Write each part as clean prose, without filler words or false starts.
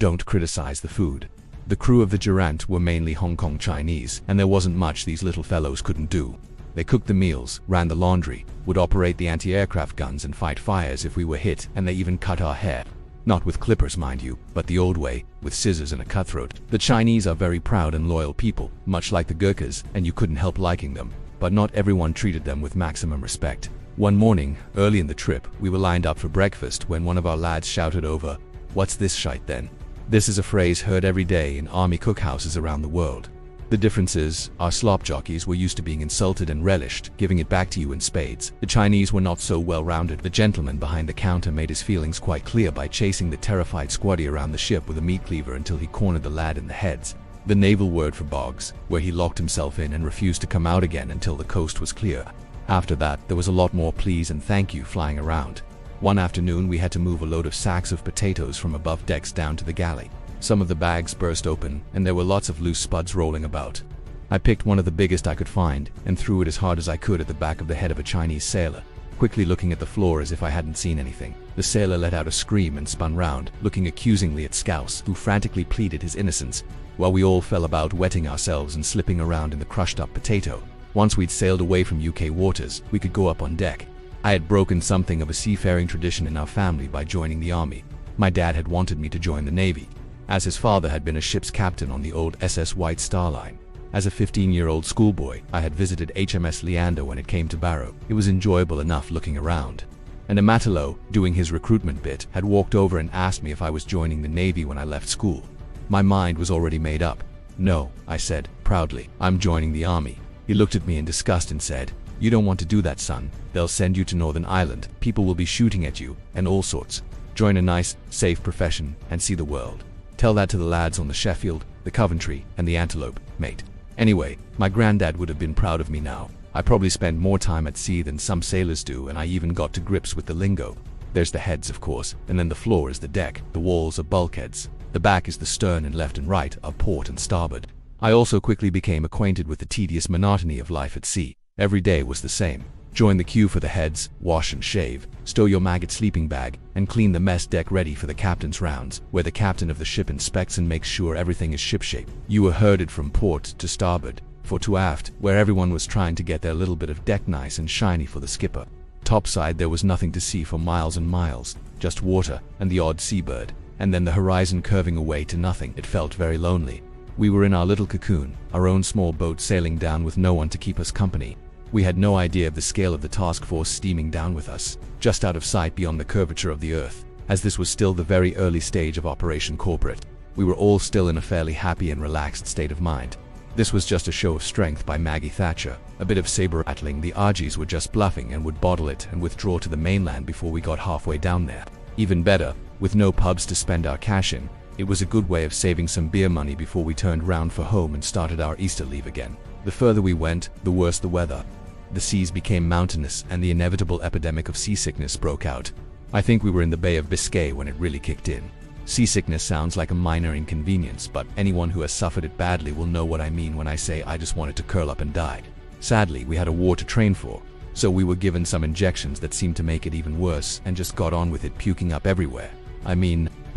Don't criticize the food. The crew of the Durant were mainly Hong Kong Chinese, and there wasn't much these little fellows couldn't do. They cooked the meals, ran the laundry, would operate the anti-aircraft guns and fight fires if we were hit, and they even cut our hair. Not with clippers, mind you, but the old way, with scissors and a cutthroat. The Chinese are very proud and loyal people, much like the Gurkhas, and you couldn't help liking them. But not everyone treated them with maximum respect. One morning, early in the trip, we were lined up for breakfast when one of our lads shouted over, "What's this shite then?" This is a phrase heard every day in army cookhouses around the world. The difference is, our slop jockeys were used to being insulted and relished, giving it back to you in spades. The Chinese were not so well-rounded. The gentleman behind the counter made his feelings quite clear by chasing the terrified squaddy around the ship with a meat cleaver until he cornered the lad in the heads. The naval word for bogs, where he locked himself in and refused to come out again until the coast was clear. After that, there was a lot more please and thank you flying around. One afternoon, we had to move a load of sacks of potatoes from above decks down to the galley. Some of the bags burst open, and there were lots of loose spuds rolling about. I picked one of the biggest I could find, and threw it as hard as I could at the back of the head of a Chinese sailor, quickly looking at the floor as if I hadn't seen anything. The sailor let out a scream and spun round, looking accusingly at Scouse, who frantically pleaded his innocence, while we all fell about wetting ourselves and slipping around in the crushed-up potato. Once we'd sailed away from UK waters, we could go up on deck. I had broken something of a seafaring tradition in our family by joining the army. My dad had wanted me to join the Navy, as his father had been a ship's captain on the old SS White Star Line. As a 15-year-old schoolboy, I had visited HMS Leander when it came to Barrow. It was enjoyable enough looking around. And a matelot, doing his recruitment bit, had walked over and asked me if I was joining the Navy when I left school. My mind was already made up. "No," I said, proudly, "I'm joining the army." He looked at me in disgust and said, "You don't want to do that, son. They'll send you to Northern Ireland. People will be shooting at you, and all sorts. Join a nice, safe profession, and see the world. Tell that to the lads on the Sheffield, the Coventry, and the Antelope, mate." Anyway, my granddad would have been proud of me now. I probably spend more time at sea than some sailors do, and I even got to grips with the lingo. There's the heads, of course, and then the floor is the deck. The walls are bulkheads. The back is the stern, and left and right are port and starboard. I also quickly became acquainted with the tedious monotony of life at sea. Every day was the same. Join the queue for the heads, wash and shave, stow your maggot sleeping bag, and clean the mess deck ready for the captain's rounds, where the captain of the ship inspects and makes sure everything is shipshape. You were herded from port to starboard, fore to aft, where everyone was trying to get their little bit of deck nice and shiny for the skipper. Topside there was nothing to see for miles and miles, just water and the odd seabird, and then the horizon curving away to nothing. It felt very lonely. We were in our little cocoon, our own small boat sailing down with no one to keep us company. We had no idea of the scale of the task force steaming down with us, just out of sight beyond the curvature of the earth, as this was still the very early stage of Operation Corporate. We were all still in a fairly happy and relaxed state of mind. This was just a show of strength by Maggie Thatcher, a bit of saber rattling. The Argies were just bluffing and would bottle it and withdraw to the mainland before we got halfway down there. Even better, with no pubs to spend our cash in, it was a good way of saving some beer money before we turned round for home and started our Easter leave again. The further we went, the worse the weather. The seas became mountainous and the inevitable epidemic of seasickness broke out. I think we were in the Bay of Biscay when it really kicked in. Seasickness sounds like a minor inconvenience, but anyone who has suffered it badly will know what I mean when I say I just wanted to curl up and die. Sadly, we had a war to train for, so we were given some injections that seemed to make it even worse and just got on with it, puking up everywhere. I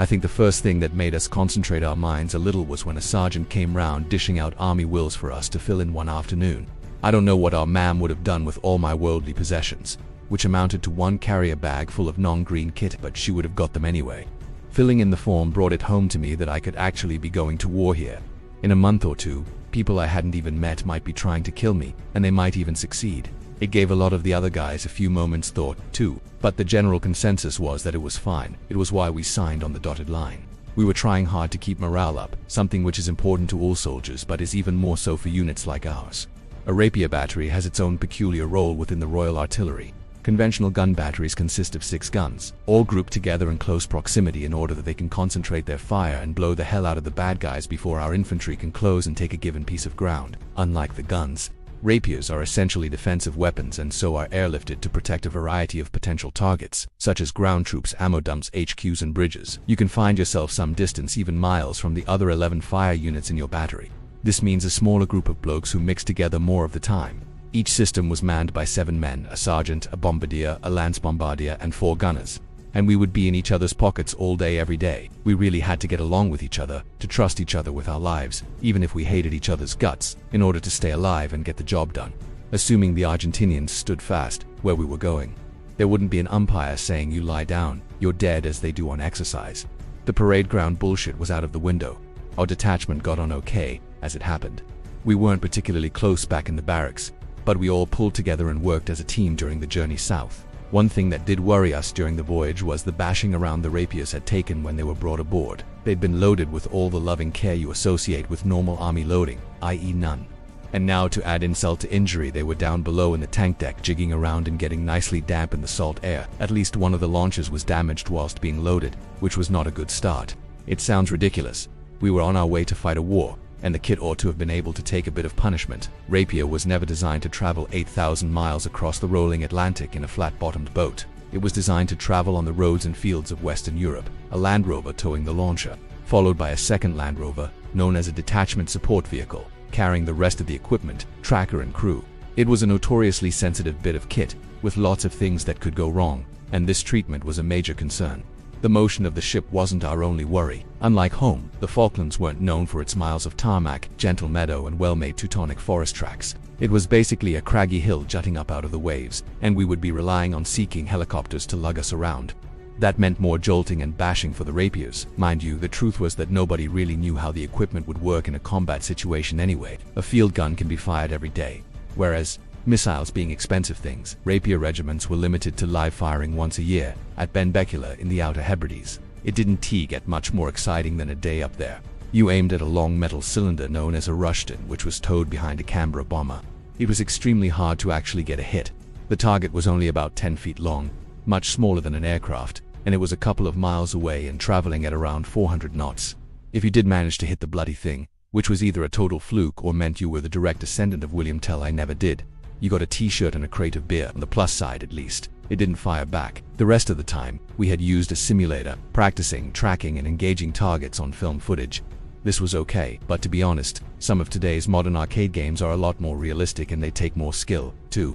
think the first thing that made us concentrate our minds a little was when a sergeant came round dishing out army wills for us to fill in one afternoon. I don't know what our ma'am would have done with all my worldly possessions, which amounted to one carrier bag full of non-green kit, but she would have got them anyway. Filling in the form brought it home to me that I could actually be going to war here. In a month or two, people I hadn't even met might be trying to kill me, and they might even succeed. It gave a lot of the other guys a few moments' thought, too, but the general consensus was that it was fine. It was why we signed on the dotted line. We were trying hard to keep morale up, something which is important to all soldiers but is even more so for units like ours. A rapier battery has its own peculiar role within the Royal Artillery. Conventional gun batteries consist of 6 guns, all grouped together in close proximity in order that they can concentrate their fire and blow the hell out of the bad guys before our infantry can close and take a given piece of ground. Unlike the guns, rapiers are essentially defensive weapons and so are airlifted to protect a variety of potential targets, such as ground troops, ammo dumps, HQs and bridges. You can find yourself some distance, even miles, from the other 11 fire units in your battery. This means a smaller group of blokes who mix together more of the time. Each system was manned by 7 men, a sergeant, a bombardier, a lance bombardier, and 4 gunners. and we would be in each other's pockets all day every day. We really had to get along with each other, to trust each other with our lives, even if we hated each other's guts, in order to stay alive and get the job done. Assuming the Argentinians stood fast where we were going, there wouldn't be an umpire saying you lie down, you're dead, as they do on exercise. The parade ground bullshit was out of the window. Our detachment got on okay, as it happened. We weren't particularly close back in the barracks, but we all pulled together and worked as a team during the journey south. One thing that did worry us during the voyage was the bashing around the rapiers had taken when they were brought aboard. They'd been loaded with all the loving care you associate with normal army loading, i.e. none. And now, to add insult to injury, they were down below in the tank deck jigging around and getting nicely damp in the salt air. At least one of the launchers was damaged whilst being loaded, which was not a good start. It sounds ridiculous. We were on our way to fight a war, and the kit ought to have been able to take a bit of punishment. Rapier was never designed to travel 8,000 miles across the rolling Atlantic in a flat-bottomed boat. It was designed to travel on the roads and fields of Western Europe, a Land Rover towing the launcher, followed by a second Land Rover, known as a detachment support vehicle, carrying the rest of the equipment, tracker and crew. It was a notoriously sensitive bit of kit, with lots of things that could go wrong, and this treatment was a major concern. The motion of the ship wasn't our only worry. Unlike home, the Falklands weren't known for its miles of tarmac, gentle meadow and well-made Teutonic forest tracks. It was basically a craggy hill jutting up out of the waves, and we would be relying on seeking helicopters to lug us around. That meant more jolting and bashing for the rapiers. Mind you, the truth was that nobody really knew how the equipment would work in a combat situation anyway. A field gun can be fired every day, whereas, missiles being expensive things, rapier regiments were limited to live firing once a year, at Benbecula in the Outer Hebrides. It didn't get much more exciting than a day up there. You aimed at a long metal cylinder known as a Rushton, which was towed behind a Canberra bomber. It was extremely hard to actually get a hit. The target was only about 10 feet long, much smaller than an aircraft, and it was a couple of miles away and traveling at around 400 knots. If you did manage to hit the bloody thing, which was either a total fluke or meant you were the direct descendant of William Tell I never did, you got a t-shirt and a crate of beer. On the plus side, at least, it didn't fire back. The rest of the time, we had used a simulator, practicing, tracking and engaging targets on film footage. This was okay, but to be honest, some of today's modern arcade games are a lot more realistic and they take more skill, too.